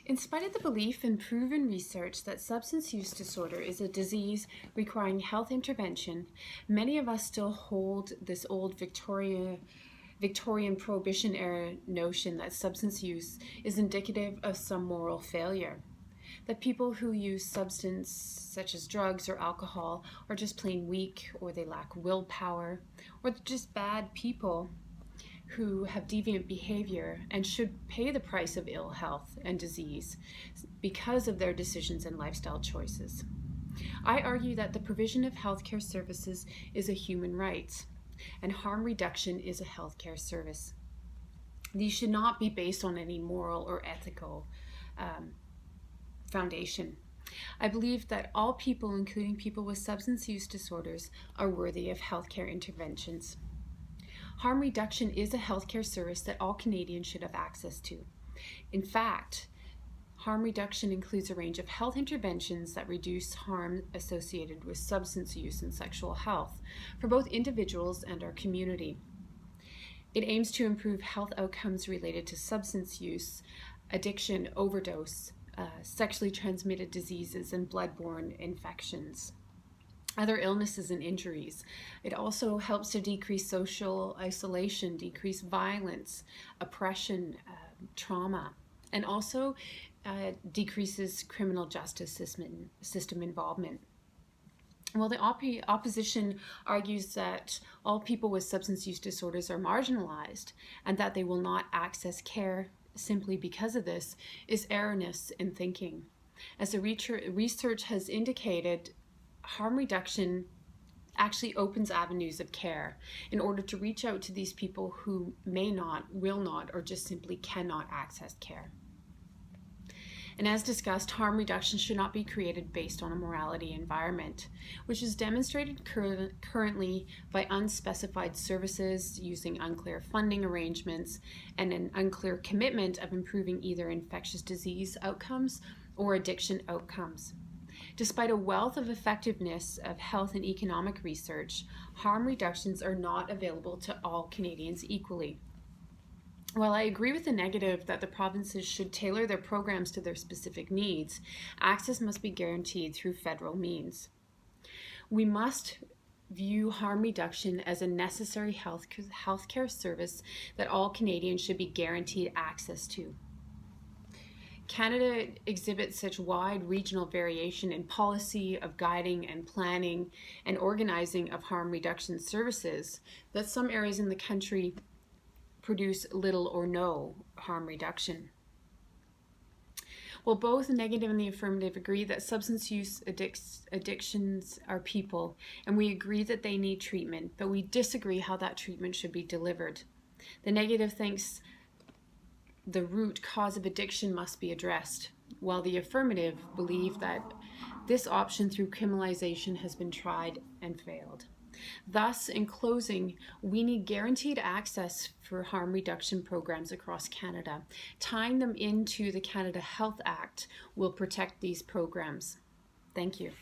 In spite of the belief and proven research that substance use disorder is a disease requiring health intervention, many of us still hold this old Victorian Prohibition era notion that substance use is indicative of some moral failure. That people who use substance such as drugs or alcohol are just plain weak, or they lack willpower, or they're just bad people who have deviant behavior and should pay the price of ill health and disease because of their decisions and lifestyle choices. I argue that the provision of healthcare services is a human right, and harm reduction is a healthcare service. These should not be based on any moral or ethical foundation. I believe that all people, including people with substance use disorders, are worthy of healthcare interventions. Harm reduction is a healthcare service that all Canadians should have access to. In fact, harm reduction includes a range of health interventions that reduce harm associated with substance use and sexual health for both individuals and our community. It aims to improve health outcomes related to substance use, addiction, overdose, sexually transmitted diseases, and bloodborne infections, other illnesses and injuries. It also helps to decrease social isolation, decrease violence, oppression, trauma, and also decreases criminal justice system involvement. Well, the opposition argues that all people with substance use disorders are marginalized and that they will not access care simply because of this is erroneous in thinking. As the research has indicated, harm reduction actually opens avenues of care in order to reach out to these people who may not, will not, or just simply cannot access care. And as discussed, harm reduction should not be created based on a morality environment, which is demonstrated currently by unspecified services using unclear funding arrangements and an unclear commitment of improving either infectious disease outcomes or addiction outcomes. Despite a wealth of effectiveness of health and economic research, harm reductions are not available to all Canadians equally. While I agree with the negative that the provinces should tailor their programs to their specific needs, access must be guaranteed through federal means. We must view harm reduction as a necessary healthcare service that all Canadians should be guaranteed access to. Canada exhibits such wide regional variation in policy of guiding and planning and organizing of harm reduction services that some areas in the country produce little or no harm reduction. Well, both the negative and the affirmative agree that substance use addictions are people, and we agree that they need treatment, but we disagree how that treatment should be delivered. The negative thinks the root cause of addiction must be addressed, while the affirmative believe that this option through criminalization has been tried and failed. Thus, in closing, we need guaranteed access for harm reduction programs across Canada. Tying them into the Canada Health Act will protect these programs. Thank you.